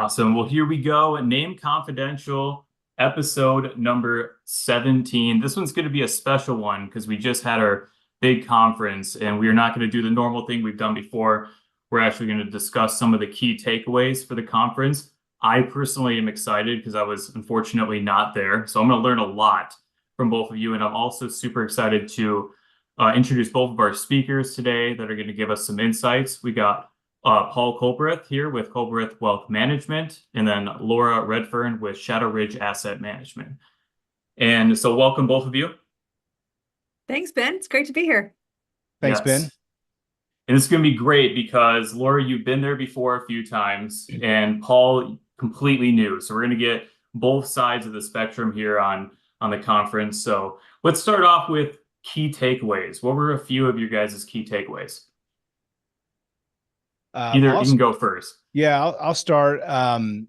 Awesome. Well, here we go. NAAIM Confidential, episode number 17. This one's going to be a special one because we just had our big conference and we are not going to do the normal thing we've done before. We're actually going to discuss some of the key takeaways for the conference. I personally am excited because I was unfortunately not there. So I'm going to learn a lot from both of you. And I'm also super excited to introduce both of our speakers today that are going to give us some insights. We got Paul Culbreth here with Culbreth Wealth Management, and then Laura Redfern with Shadowridge Asset Management. And so welcome both of you. Thanks, Ben. It's great to be here. Thanks, Ben. And it's going to be great because Laura, you've been there before a few times, and Paul, completely new. So we're going to get both sides of the spectrum here on the conference. So let's start off with key takeaways. What were a few of your guys' key takeaways? You can go first. Yeah, I'll start. I'm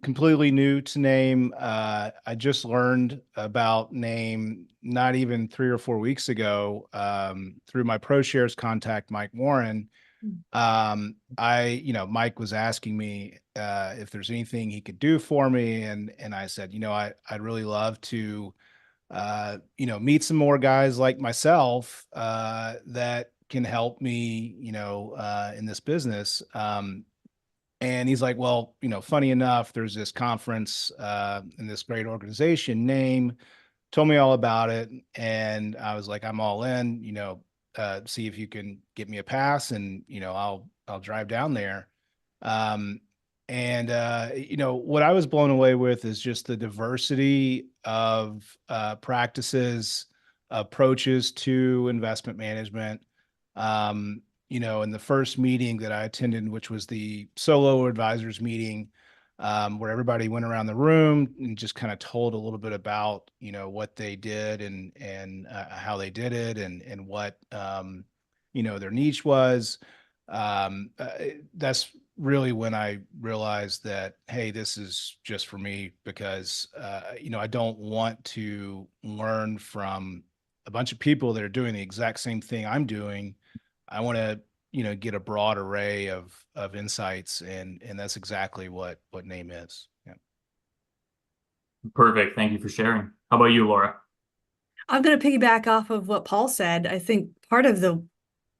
completely new to NAAIM. I just learned about NAAIM not even 3 or 4 weeks ago through my ProShares contact, Mike Warren. Mike was asking me if there's anything he could do for me, and I said, I'd really love to, meet some more guys like myself that can help me, in this business. And he's like, well, funny enough, there's this conference in this great organization, NAAIM, told me all about it. And I was like, I'm all in, see if you can get me a pass and, I'll drive down there. What I was blown away with is just the diversity of practices, approaches to investment management. In the first meeting that I attended, which was the solo advisors meeting, where everybody went around the room and just kind of told a little bit about, what they did and how they did it and what, their niche was. That's really when I realized that, hey, this is just for me because, I don't want to learn from a bunch of people that are doing the exact same thing I'm doing. I want to, get a broad array of insights, and that's exactly what NAAIM is. Yeah. Perfect. Thank you for sharing. How about you, Laura? I'm going to piggyback off of what Paul said. I think part of the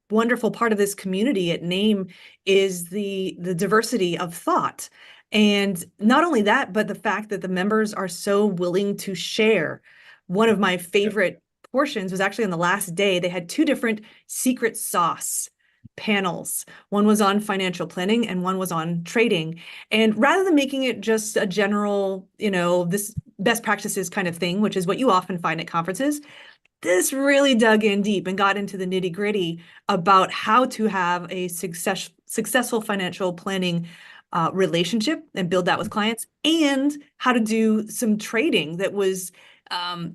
wonderful part of this community at NAAIM is the diversity of thought. And not only that, but the fact that the members are so willing to share. One of my favorite portions was actually on the last day. They had 2 different secret sauce panels. One was on financial planning and one was on trading. And rather than making it just a general, this best practices kind of thing, which is what you often find at conferences, this really dug in deep and got into the nitty-gritty about how to have a successful financial planning relationship and build that with clients, and how to do some trading that was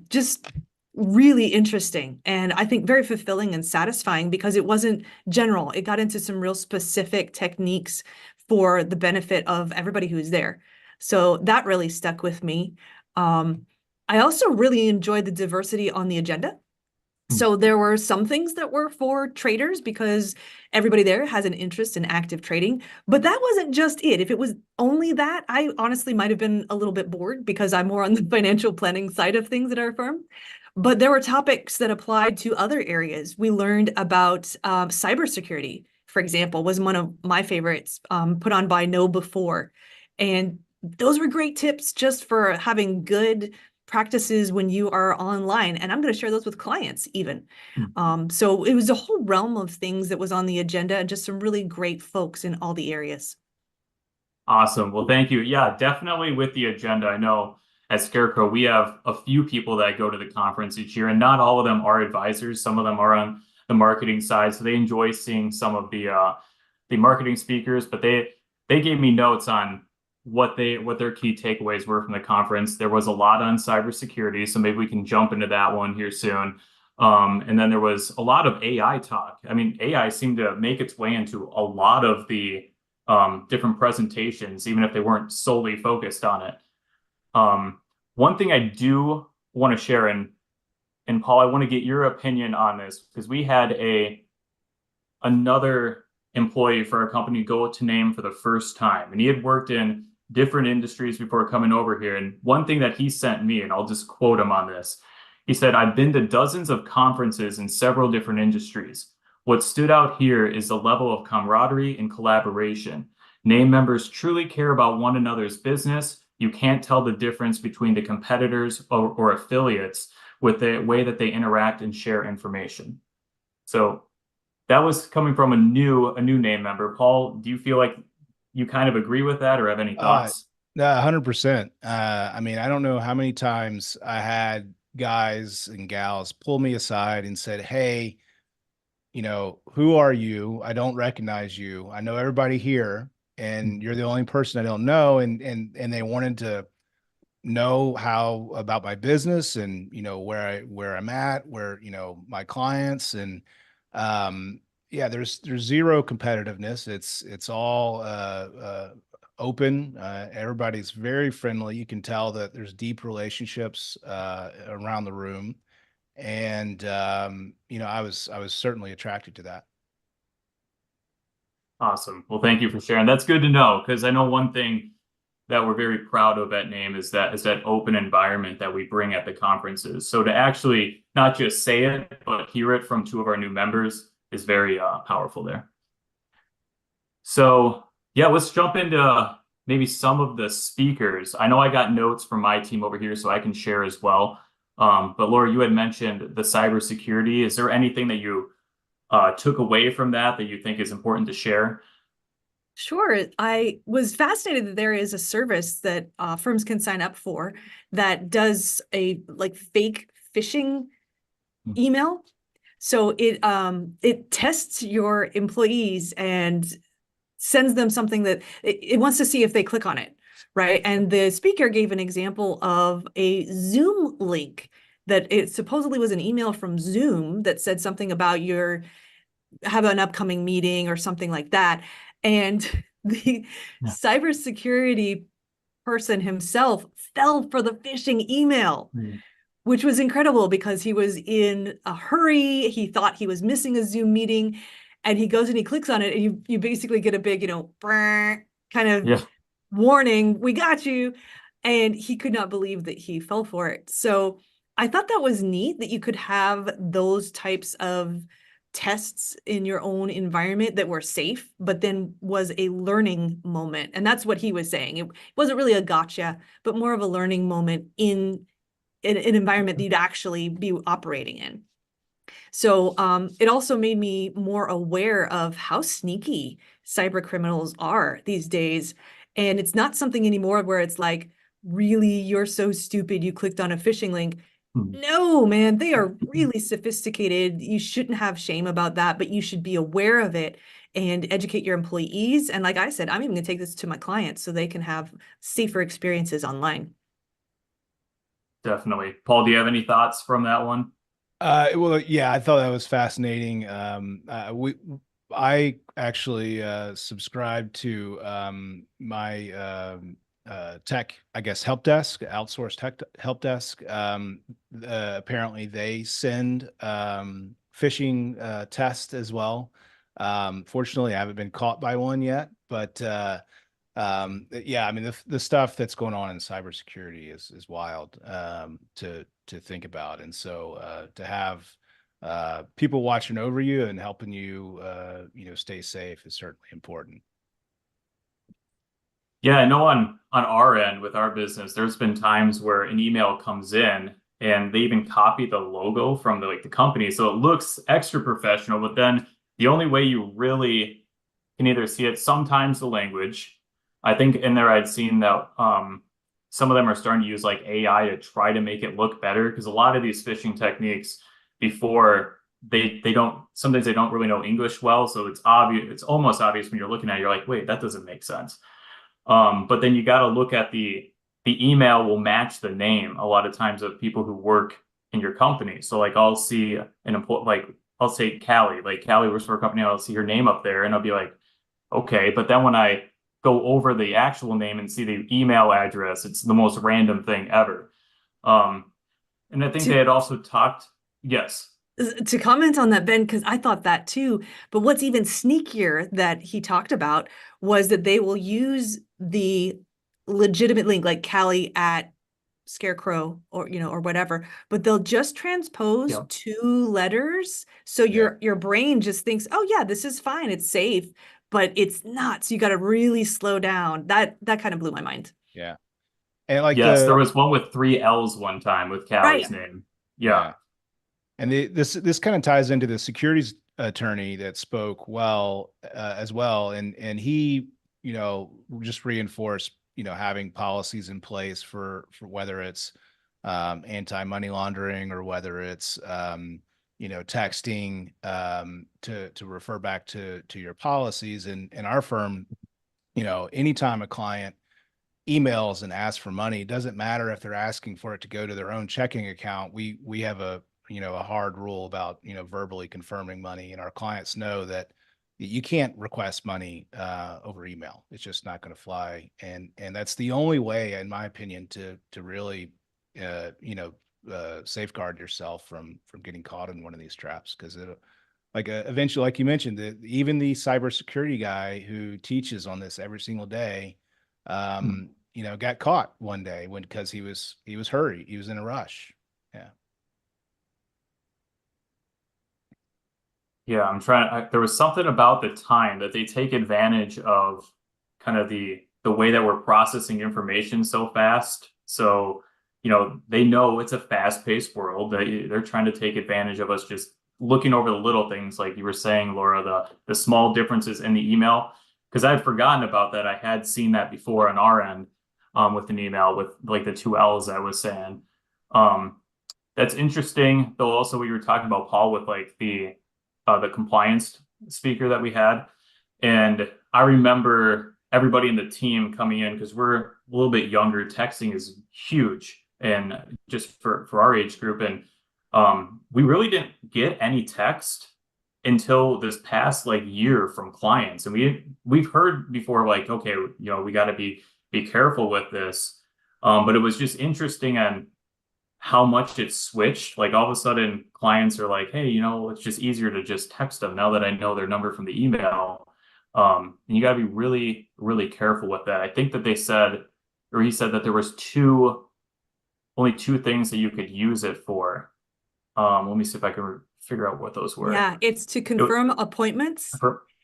just really interesting, and I think very fulfilling and satisfying because it wasn't general. It got into some real specific techniques for the benefit of everybody who's there. So that really stuck with me. I also really enjoyed the diversity on the agenda. So there were some things that were for traders because everybody there has an interest in active trading, but that wasn't just it. If it was only that, I honestly might have been a little bit bored because I'm more on the financial planning side of things at our firm. But there were topics that applied to other areas. We learned about cybersecurity, for example, was one of my favorites, put on by Know Before. And those were great tips just for having good practices when you are online. And I'm going to share those with clients even. So it was a whole realm of things that was on the agenda and just some really great folks in all the areas. Awesome. Well, thank you. Yeah, definitely with the agenda. I know at Scarecrow, we have a few people that go to the conference each year, and not all of them are advisors. Some of them are on the marketing side, so they enjoy seeing some of the marketing speakers. But they gave me notes on what their key takeaways were from the conference. There was a lot on cybersecurity, so maybe we can jump into that one here soon. And then there was a lot of AI talk. I mean, AI seemed to make its way into a lot of the different presentations, even if they weren't solely focused on it. One thing I do want to share, and Paul, I want to get your opinion on this because we had another employee for our company go to NAAIM for the first time. And he had worked in different industries before coming over here. And one thing that he sent me, and I'll just quote him on this, he said, "I've been to dozens of conferences in several different industries. What stood out here is the level of camaraderie and collaboration. NAAIM members truly care about one another's business. You can't tell the difference between the competitors or affiliates with the way that they interact and share information." So that was coming from a new NAAIM member. Paul, do you feel like you kind of agree with that or have any thoughts? No, 100%. I mean, I don't know how many times I had guys and gals pull me aside and said, "Hey, who are you? I don't recognize you. I know everybody here, and you're the only person I don't know." And they wanted to know how about my business and, where I'm at, where, my clients. And yeah, there's zero competitiveness. It's all open. Everybody's very friendly. You can tell that there's deep relationships around the room. And I was certainly attracted to that. Awesome. Well, thank you for sharing. That's good to know, because I know one thing that we're very proud of at NAAIM is that open environment that we bring at the conferences. So to actually not just say it, but hear it from two of our new members is very powerful there. So yeah, let's jump into maybe some of the speakers. I know I got notes from my team over here, so I can share as well. But Laura, you had mentioned the cybersecurity. Is there anything that you took away from that you think is important to share? Sure. I was fascinated that there is a service that firms can sign up for that does a fake phishing email. So it tests your employees and sends them something that it wants to see if they click on it, right? And the speaker gave an example of a Zoom link that it supposedly was an email from Zoom that said something about have an upcoming meeting or something like that. And the cybersecurity person himself fell for the phishing email, which was incredible because he was in a hurry. He thought he was missing a Zoom meeting, and he goes and he clicks on it, and you basically get a big, kind of warning, "We got you." And he could not believe that he fell for it. So I thought that was neat that you could have those types of tests in your own environment that were safe, but then was a learning moment. And that's what he was saying. It wasn't really a gotcha, but more of a learning moment in an environment that you'd actually be operating in. So it also made me more aware of how sneaky cyber criminals are these days. And it's not something anymore where it's like, "Really, you're so stupid, you clicked on a phishing link." No, man, they are really sophisticated. You shouldn't have shame about that, but you should be aware of it and educate your employees. And like I said, I'm even going to take this to my clients so they can have safer experiences online. Definitely. Paul, do you have any thoughts from that one? Well, yeah, I thought that was fascinating. I actually subscribed to my tech, I guess, help desk, outsourced tech help desk. Apparently they send phishing tests as well. Fortunately, I haven't been caught by one yet, but yeah, I mean, the stuff that's going on in cybersecurity is wild to think about. And so to have people watching over you and helping you, stay safe is certainly important. Yeah, I know on our end with our business, there's been times where an email comes in and they even copy the logo from the company. So it looks extra professional, but then the only way you really can either see it, sometimes the language. I think in there I'd seen that some of them are starting to use like AI to try to make it look better, because a lot of these phishing techniques before sometimes they don't really know English well. So it's obvious, it's almost obvious when you're looking at it, you're like, wait, that doesn't make sense. But then you got to look at the email will match the name a lot of times of people who work in your company. So like I'll see an employee, like I'll say Callie, like Callie works for a company, I'll see her name up there and I'll be like, okay. But then when I go over the actual name and see the email address, it's the most random thing ever. And I think they had also talked, yes. to comment on that, Ben, because I thought that too. But what's even sneakier that he talked about was that they will use the legitimate link, like Callie at Scarecrow or or whatever, but they'll just transpose Yeah. two letters. So Yeah. your brain just thinks, oh yeah, this is fine, it's safe, but it's not. So you got to really slow down. That kind of blew my mind. Yeah. And like Yes, there was one with 3 L's one time with Right. Callie's name. Yeah. yeah. And this kind of ties into the securities attorney that spoke well as well, and he just reinforced having policies in place for whether it's anti-money laundering or whether it's texting to refer back to your policies. And in our firm, anytime a client emails and asks for money, it doesn't matter if they're asking for it to go to their own checking account. We have a hard rule about verbally confirming money, and our clients know that you can't request money over email. It's just not going to fly, and that's the only way, in my opinion, to really safeguard yourself from getting caught in one of these traps. Because it like eventually, like you mentioned, even the cybersecurity guy who teaches on this every single day, got caught one day because he was hurried, he was in a rush. Yeah. Yeah, there was something about the time that they take advantage of kind of the way that we're processing information so fast. So, they know it's a fast-paced world. They're trying to take advantage of us just looking over the little things, like you were saying, Laura, the small differences in the email. Because I had forgotten about that. I had seen that before on our end with an email with like the 2 L's I was saying. Um, that's interesting, though. Also, we were talking about Paul with like the compliance speaker that we had, and I remember everybody in the team coming in because we're a little bit younger. Texting is huge, and just for our age group, and we really didn't get any text until this past like year from clients, and we've heard before like, okay, we got to be careful with this, but it was just interesting and how much it switched. Like all of a sudden clients are like, hey, it's just easier to just text them now that I know their number from the email. And you got to be really, really careful with that. I think that they said, or he said that there was only two things that you could use it for. Let me see if I can figure out what those were. Yeah, it's to confirm appointments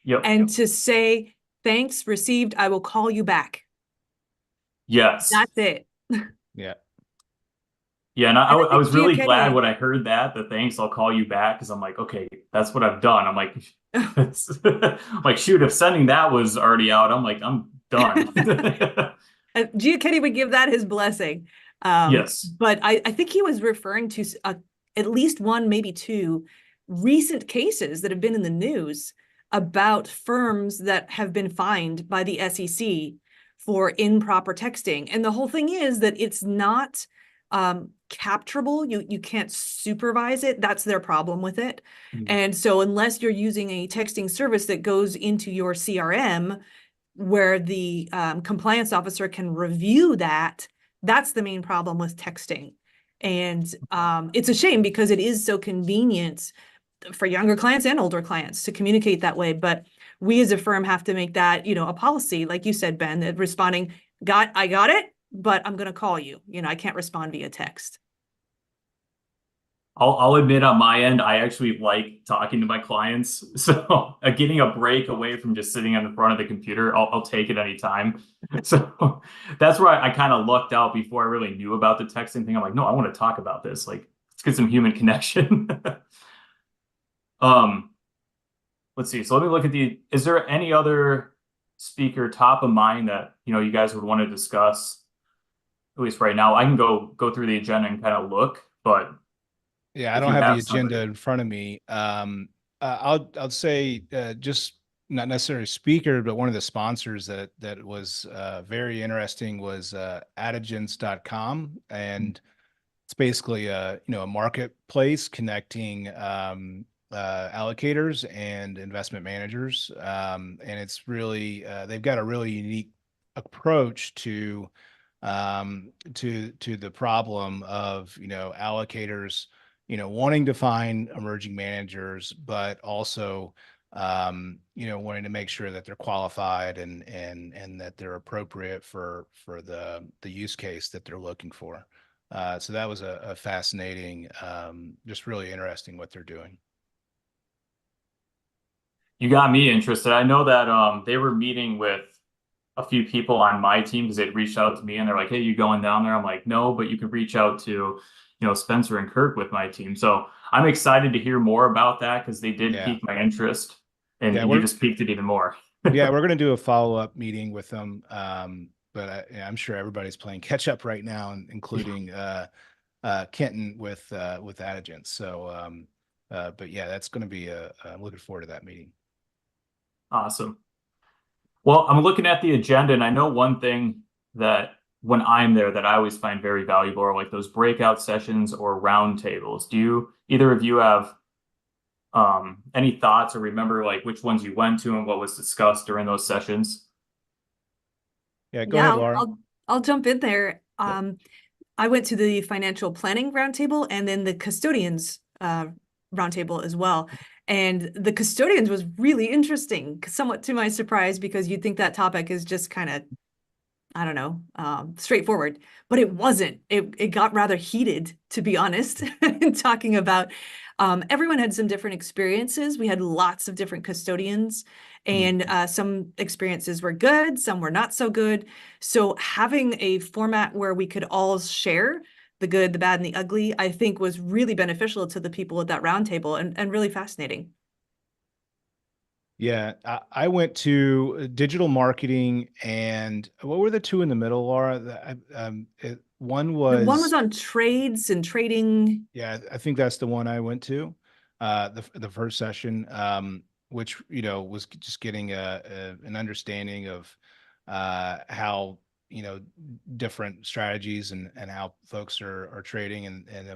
Yep. and to say, thanks, received, I will call you back. Yes. That's it. Yeah. Yeah, and I was really glad Giancarlo- when I heard the thanks, I'll call you back, because I'm like, okay, that's what I've done. I'm like, like, shoot, if sending that was already out, I'm like, I'm done. Giancarlo would give that his blessing. Yes. But I think he was referring to at least one, maybe two recent cases that have been in the news about firms that have been fined by the SEC for improper texting. And the whole thing is that it's not capturable. You can't supervise it. That's their problem with it. And so unless you're using a texting service that goes into your CRM where the compliance officer can review that, that's the main problem with texting. And it's a shame because it is so convenient for younger clients and older clients to communicate that way. But we as a firm have to make that, a policy, like you said, Ben, that responding, I got it, but I'm going to call you. I can't respond via text. I'll admit on my end, I actually like talking to my clients. So getting a break away from just sitting in the front of the computer, I'll take it anytime. So that's where I kind of lucked out before I really knew about the texting thing. I'm like, no, I want to talk about this. Like, let's get some human connection. Let's see. So let me look at is there any other speaker top of mind that, you guys would want to discuss? At least right now, I can go through the agenda and kind of look, but yeah, I if don't you have the have agenda somebody. in front of me. I'll say just not necessarily speaker, but one of the sponsors that was very interesting was Adagens.com, and it's basically a marketplace connecting allocators and investment managers, and it's really they've got a really unique approach to the problem of allocators wanting to find emerging managers, but also, wanting to make sure that they're qualified and that they're appropriate for the use case that they're looking for. So that was a fascinating, just really interesting what they're doing. You got me interested. I know that they were meeting with a few people on my team because they'd reached out to me and they're like, "Hey, you going down there?" I'm like, "No, but you can reach out to, Spencer and Kirk with my team." So I'm excited to hear more about that because they did Yeah. pique my interest, and, Yeah, and you just piqued it even more. yeah, we're going to do a follow-up meeting with them. But I'm sure everybody's playing catch up right now, including Kenton with Adagent. So, but yeah, that's going to be I'm looking forward to that meeting. Awesome. Well, I'm looking at the agenda, and I know one thing that when I'm there that I always find very valuable are like those breakout sessions or roundtables. Do either of you have any thoughts or remember like which ones you went to and what was discussed during those sessions? Yeah, go Yeah, ahead, Laura. I'll jump in there. I went to the financial planning roundtable and then the custodians roundtable as well. And the custodians was really interesting, somewhat to my surprise, because you'd think that topic is just kind of, I don't know, straightforward, but it wasn't. It got rather heated, to be honest, in talking about everyone had some different experiences. We had lots of different custodians, and some experiences were good, some were not so good. So having a format where we could all share the good, the bad, and the ugly, I think was really beneficial to the people at that roundtable and really fascinating. Yeah, I went to digital marketing, and what were the two in the middle, Laura? One One was was, on trades and trading. yeah, I think that's the one I went to, the first session, which was just getting an understanding of how different strategies and how folks are trading, and I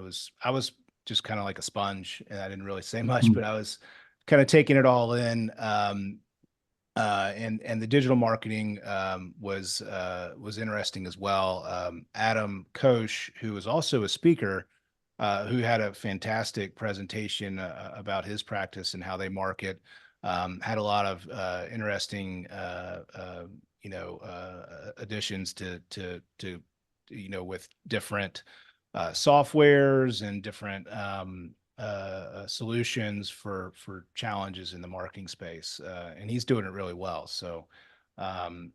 was just kind of like a sponge, and I didn't really say much, but I was kind of taking it all in. And the digital marketing was interesting as well. Adam Koch, who was also a speaker, who had a fantastic presentation about his practice and how they market, had a lot of interesting additions to with different softwares and different solutions for challenges in the marketing space, and he's doing it really well. So, I'm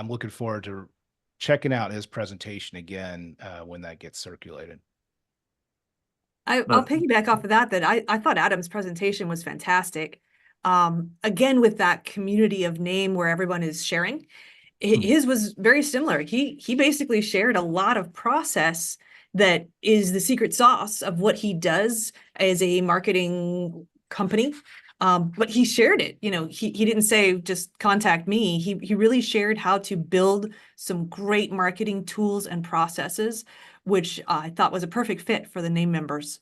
looking forward to checking out his presentation again when that gets circulated. I'll piggyback off of that I thought Adam's presentation was fantastic. Again, with that community of NAAIM where everyone is sharing, his was very similar. He basically shared a lot of process that is the secret sauce of what he does as a marketing company. But he shared it. He didn't say just contact me. He really shared how to build some great marketing tools and processes, which I thought was a perfect fit for the NAAIM members.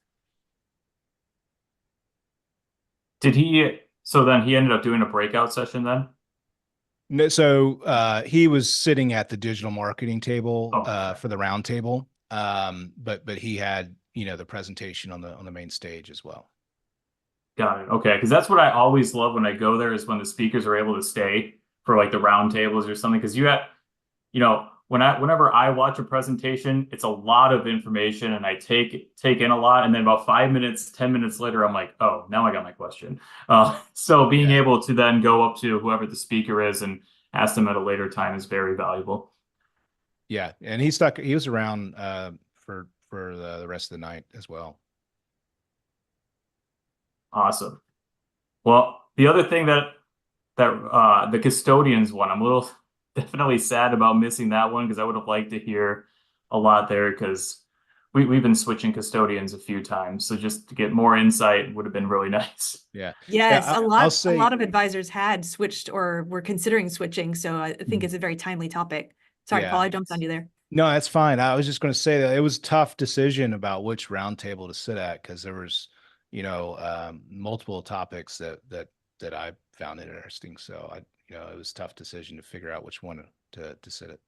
So then he ended up doing a breakout session then? No, so he was sitting at the digital marketing table Oh, for the round table, but he had the presentation on the main stage as well. got it. Okay, because that's what I always love when I go there is when the speakers are able to stay for like the round tables or something. Because whenever I watch a presentation, it's a lot of information and I take in a lot. And then about 5 minutes, 10 minutes later, I'm like, oh, now I got my question. So being Yeah. able to then go up to whoever the speaker is and ask them at a later time is very valuable. Yeah, and he was around for the rest of the night as well. Awesome. Well, the other thing that the custodians one, I'm a little definitely sad about missing that one because I would have liked to hear a lot there because we've been switching custodians a few times. So just to get more insight would have been really nice. Yeah. Yes, Yeah, a I'll lot say, of advisors had switched or were considering switching. So I think it's a very timely topic. Sorry, Paul, yeah. I jumped on you there. No, that's fine. I was just going to say that it was a tough decision about which roundtable to sit at because there was, multiple topics that I found interesting. So it was a tough decision to figure out which one to sit at.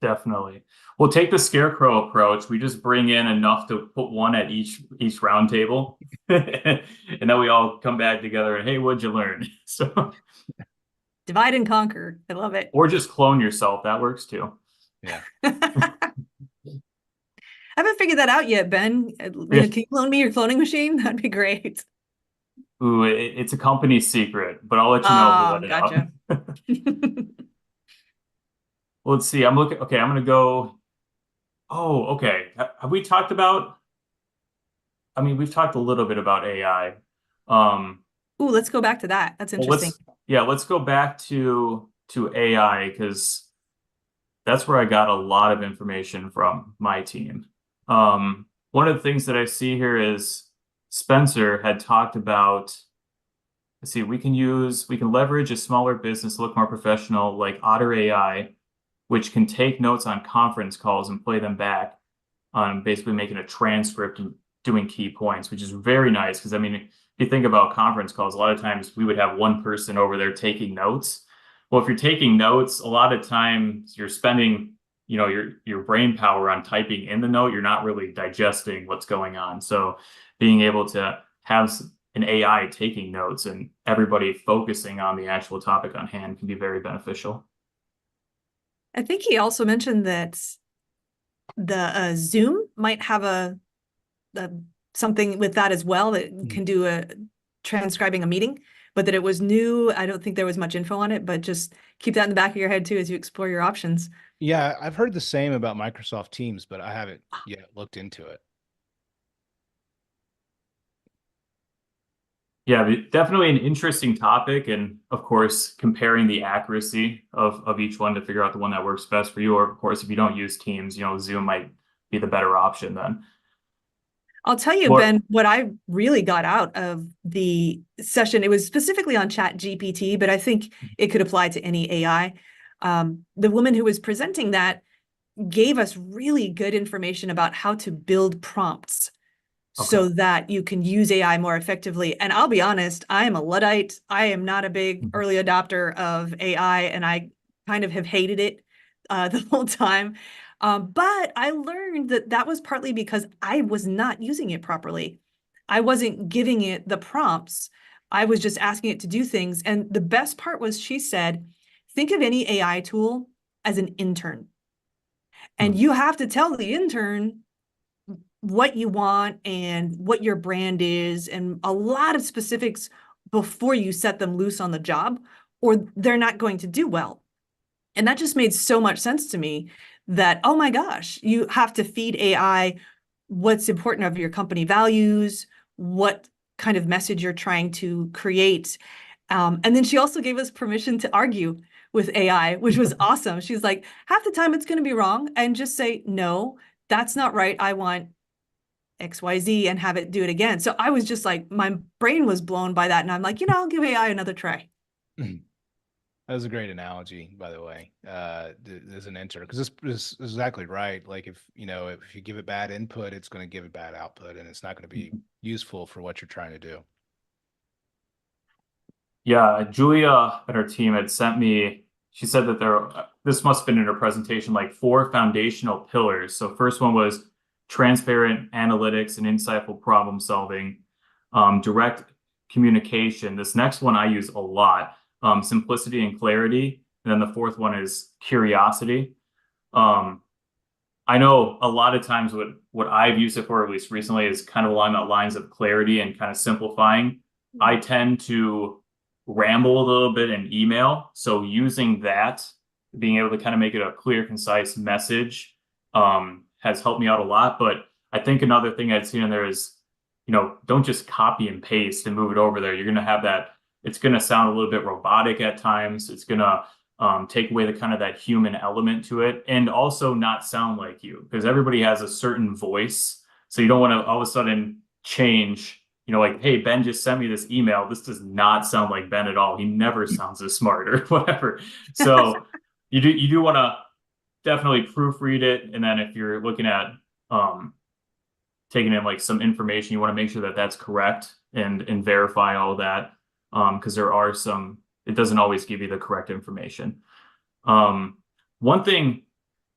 Definitely. We'll take the scarecrow approach. We just bring in enough to put one at each round table. And then we all come back together and, hey, what'd you learn? So, Divide and conquer. I love it. or just clone yourself. That works too. Yeah. I haven't figured that out yet, Ben. Can you clone me your cloning machine? That'd be great. Ooh, it's a company secret, but I'll let you know if we let it Gotcha. out. Well, let's see. I'm looking. Okay, I'm gonna go. Oh, okay. Have we talked about? I mean, we've talked a little bit about AI. Ooh, let's go back to that. That's Well, interesting. let's go back to AI because that's where I got a lot of information from my team. One of the things that I see here is Spencer had talked about. Let's see, we can leverage a smaller business to look more professional, like Otter AI, which can take notes on conference calls and play them back, basically making a transcript and doing key points, which is very nice. Because I mean, if you think about conference calls, a lot of times we would have one person over there taking notes. Well, if you're taking notes, a lot of times you're spending, your brain power on typing in the note. You're not really digesting what's going on. So being able to have an AI taking notes and everybody focusing on the actual topic on hand can be very beneficial. I think he also mentioned that the Zoom might have a something with that as well that can do a transcribing a meeting, but that it was new. I don't think there was much info on it, but just keep that in the back of your head too as you explore your options. Yeah, I've heard the same about Microsoft Teams, but I haven't yet looked into it. Yeah, definitely an interesting topic. And of course, comparing the accuracy of each one to figure out the one that works best for you. Or of course, if you don't use Teams, Zoom might be the better option then. I'll tell you, Ben, what I really got out of the session, it was specifically on Chat GPT, but I think it could apply to any AI. The woman who was presenting that gave us really good information about how to build prompts so that you can use AI more effectively. And I'll be honest, I am a Luddite. I am not a big early adopter of AI, and I kind of have hated it the whole time. But I learned that was partly because I was not using it properly. I wasn't giving it the prompts. I was just asking it to do things. And the best part was she said, think of any AI tool as an intern. And you have to tell the intern what you want and what your brand is and a lot of specifics before you set them loose on the job, or they're not going to do well. And that just made so much sense to me that, oh my gosh, you have to feed AI what's important of your company values, what kind of message you're trying to create. And then she also gave us permission to argue with AI, which was awesome. She's like, half the time it's going to be wrong, and just say, no, that's not right. I want XYZ and have it do it again. So I was just like, my brain was blown by that. And I'm like, I'll give AI another try. That was a great analogy, by the way, as an intern, because this is exactly right. Like if you give it bad input, it's going to give it bad output, and it's not going to be useful for what you're trying to do. Yeah, Julia and her team had sent me, she said that this must have been in her presentation, like 4 foundational pillars. So first one was transparent analytics and insightful problem solving, direct communication. This next one I use a lot, simplicity and clarity. And then the fourth one is curiosity. I know a lot of times what I've used it for, at least recently, is kind of along the lines of clarity and kind of simplifying. I tend to ramble a little bit in email. So using that, being able to kind of make it a clear, concise message, has helped me out a lot. But I think another thing I'd seen in there is, don't just copy and paste and move it over there. You're going to have that. It's going to sound a little bit robotic at times. It's going to take away the kind of that human element to it, and also not sound like you, because everybody has a certain voice. So you don't want to all of a sudden change, like, hey, Ben just sent me this email. This does not sound like Ben at all. He never sounds as smart or whatever. So you do want to definitely proofread it. And then if you're looking at taking in like some information, you want to make sure that that's correct and verify all of that. Because there are it doesn't always give you the correct information. One thing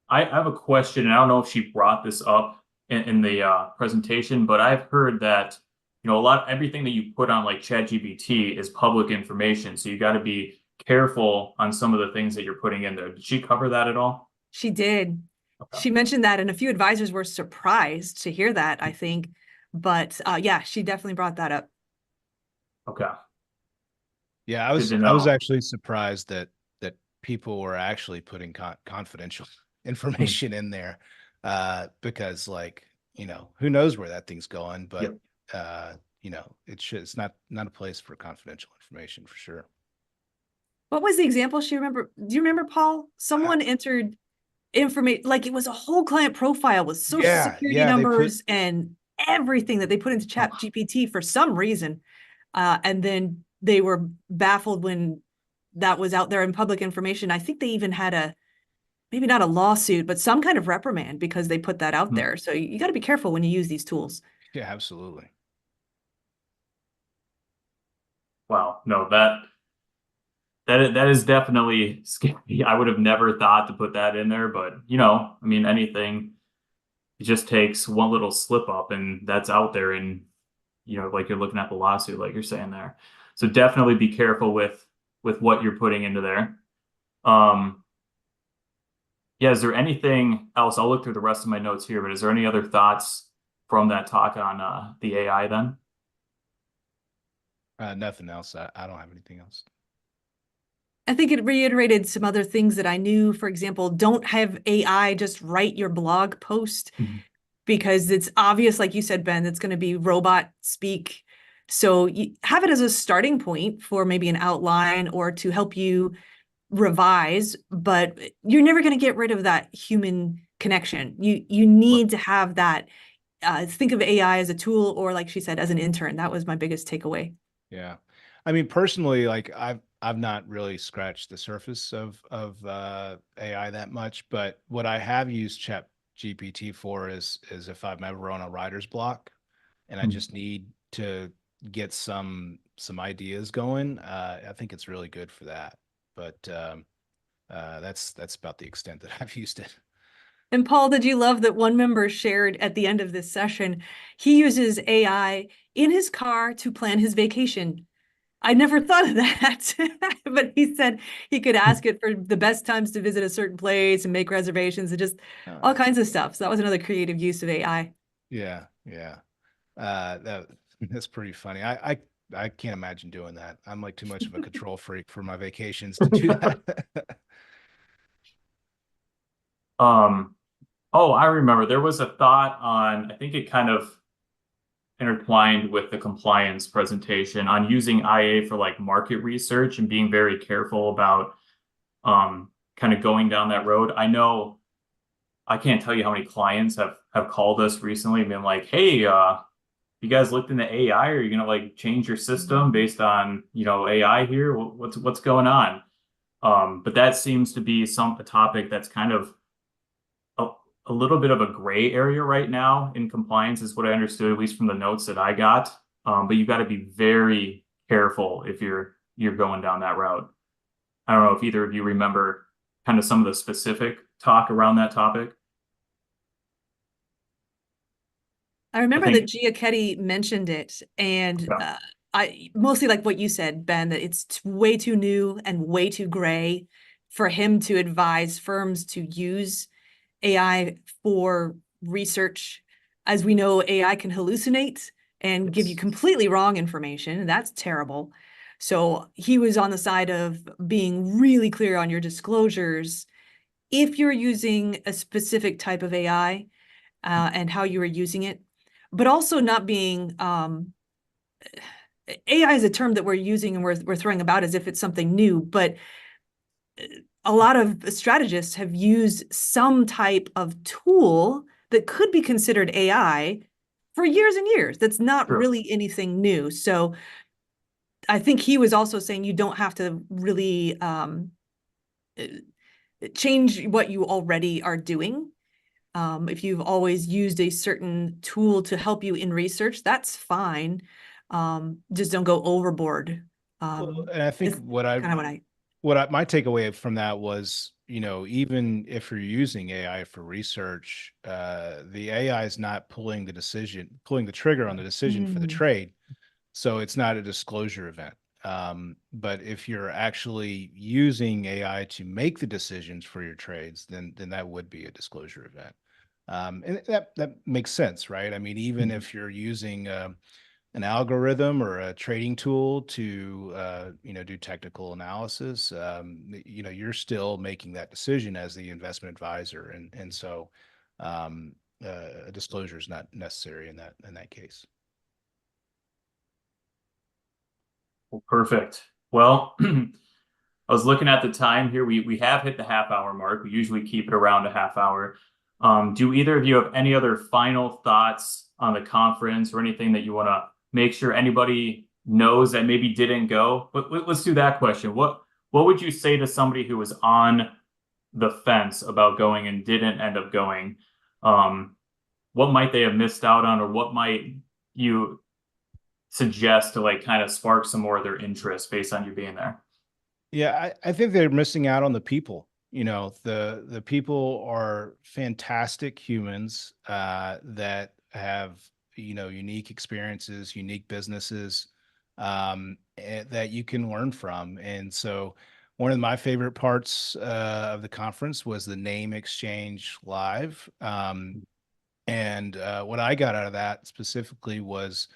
I have a question, and I don't know if she brought this up in the presentation, but I've heard that, everything that you put on like ChatGPT is public information. So you got to be careful on some of the things that you're putting in there. Did she cover that at all? She did. Okay. She mentioned that, and a few advisors were surprised to hear that, I think. But yeah, she definitely brought that up. Okay. Yeah, Good to I was know. actually surprised that people were actually putting confidential information in there, because like, who knows where that thing's going, but Yep. it's not a place for confidential information for sure. What was the example she remember? Do you remember, Paul? Someone entered information, like it was a whole client profile with social security Yeah, they put numbers and everything that they put into Chat Oh, GPT for some reason. And then they were baffled when that was out there in public information. I think they even had maybe not a lawsuit, but some kind of reprimand because they put that out hmm. there. So you got to be careful when you use these tools. yeah, absolutely. Wow. No, that is definitely scary. I would have never thought to put that in there, but I mean, anything, it just takes one little slip up and that's out there. And, like you're looking at the lawsuit, like you're saying there. So definitely be careful with what you're putting into there. Um, yeah, is there anything else? I'll look through the rest of my notes here, but is there any other thoughts from that talk on the AI then? Nothing else. I don't have anything else. I think it reiterated some other things that I knew. For example, don't have AI just write your blog post Mhm. because it's obvious, like you said, Ben, it's going to be robot speak. So you have it as a starting point for maybe an outline or to help you revise, but you're never going to get rid of that human connection. You Right. need to have that. Think of AI as a tool, or like she said, as an intern. That was my biggest takeaway. Yeah. I mean, personally, like I've not really scratched the surface of AI that much, but what I have used Chat GPT for is if I'm ever on a writer's block and I Mhm. just need to get some ideas going, I think it's really good for that. But that's about the extent that I've used it. And Paul, did you love that one member shared at the end of this session? He uses AI in his car to plan his vacation. I never thought of that, but he said he could ask it for the best times to visit a certain place and make reservations and just all That's kinds of cool. stuff. So that was another creative use of AI. Yeah, yeah. That that's pretty funny. I can't imagine doing that. I'm like too much of a control freak for my vacations to do that. Um, oh, I remember there was a thought on, I think it kind of intertwined with the compliance presentation on using IA for like market research and being very careful about kind of going down that road. I know I can't tell you how many clients have called us recently and been like, hey, you guys looked into AI? Are you gonna like change your system based on, AI here? What's going on? But that seems to be a topic that's kind of a, a little bit of a gray area right now in compliance, is what I understood, at least from the notes that I got. But you got to be very careful if you're going down that route. I don't know if either of you remember kind of some of the specific talk around that topic. I I remember that think, Giachetti mentioned it, and yeah. I mostly like what you said, Ben, that it's way too new and way too gray for him to advise firms to use AI for research. As we know, AI can hallucinate and give you Yes. completely wrong information, and that's terrible. So he was on the side of being really clear on your disclosures if you're using a specific type of AI, and how you are using it, but also not being AI is a term that we're using and we're throwing about as if it's something new, but a lot of strategists have used some type of tool that could be considered AI for years and years. That's not True. really anything new. So I think he was also saying you don't have to really change what you already are doing. If you've always used a certain tool to help you in research, that's fine. Just don't go overboard. Well, and I think Is kind of what I. my takeaway from that was, even if you're using AI for research, the AI is not pulling the trigger on the decision for the trade. So it's not a disclosure event. But if you're actually using AI to make the decisions for your trades, then that would be a disclosure event. And that makes sense, right? I mean, even if you're using an algorithm or a trading tool to do technical analysis, you're still making that decision as the investment advisor, and so a disclosure is not necessary in that case. Well, perfect. Well, I was looking at the time here. We have hit the half-hour mark. We usually keep it around a half hour. Do either of you have any other final thoughts on the conference or anything that you want to make sure anybody knows that maybe didn't go? But let's do that question. What would you say to somebody who was on the fence about going and didn't end up going? What might they have missed out on, or what might you suggest to like kind of spark some more of their interest based on you being there? Yeah, I think they're missing out on the people. The people are fantastic humans that have, unique experiences, unique businesses that you can learn from. And so one of my favorite parts of the conference was the name exchange live. And what I got out of that specifically was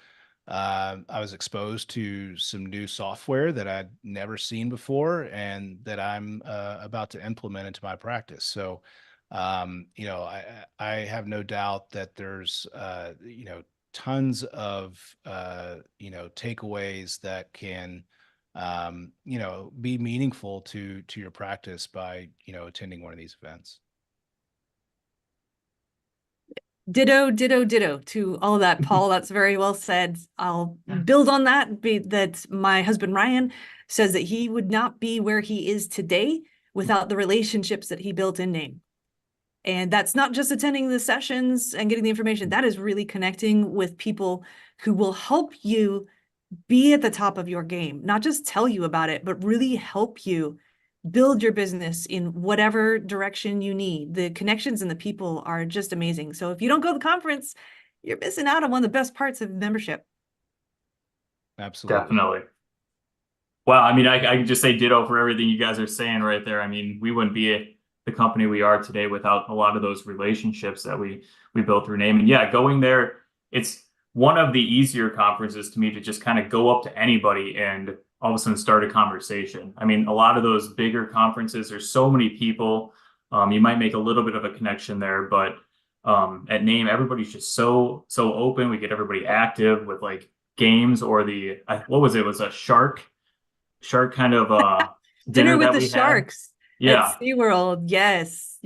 I was exposed to some new software that I'd never seen before and that I'm about to implement into my practice. So, I have no doubt that there's, tons of, takeaways that can, be meaningful to your practice by, attending one of these events. Ditto, ditto, ditto to all of that, Paul. That's very well said. I'll build on that. That my husband, Ryan, says that he would not be where he is today without the relationships that he built in NAAIM. And that's not just attending the sessions and getting the information. That is really connecting with people who will help you be at the top of your game, not just tell you about it, but really help you build your business in whatever direction you need. The connections and the people are just amazing. So if you don't go to the conference, you're missing out on one of the best parts of membership. Absolutely. Definitely. Well, I mean, I can just say ditto for everything you guys are saying right there. I mean, we wouldn't be the company we are today without a lot of those relationships that we built through NAAIM. And yeah, going there, it's one of the easier conferences to me to just kind of go up to anybody and all of a sudden start a conversation. I mean, a lot of those bigger conferences, there's so many people. You might make a little bit of a connection there, but at NAAIM, everybody's just so open. We get everybody active with like games or what was it? It was a shark kind of dinner with that the we sharks. Had. Yeah. At SeaWorld. Yes.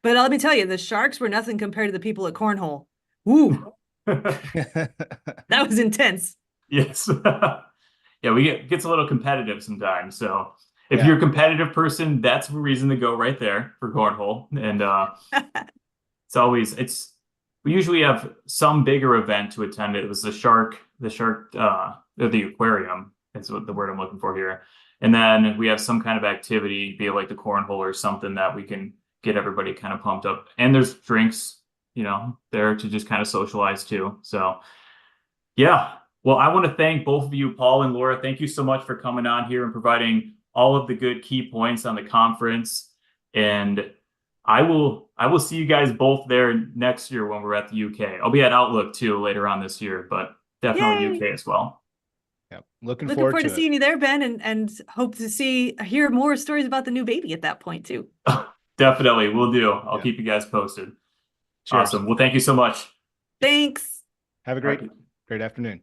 But let me tell you, the sharks were nothing compared to the people at Cornhole. Woo. That was intense. Yes. Yeah, gets a little competitive sometimes. So if you're a competitive person, that's a reason to go right there for cornhole. And we usually have some bigger event to attend. It was the aquarium is what the word I'm looking for here. And then we have some kind of activity, be it like the cornhole or something that we can get everybody kind of pumped up. And there's drinks, there to just kind of socialize too. So yeah. Well, I want to thank both of you, Paul and Laura. Thank you so much for coming on here and providing all of the good key points on the conference. And I will see you guys both there next year when we're at the UK. I'll be at Outlook too later on this year, but definitely UK as well. Yeah, looking forward to seeing you there, Ben, and hope to hear more stories about the new baby at that point too. Definitely, we'll do. I'll keep you guys posted. Cheers. Awesome. Well, thank you so much. Thanks. Have a great afternoon.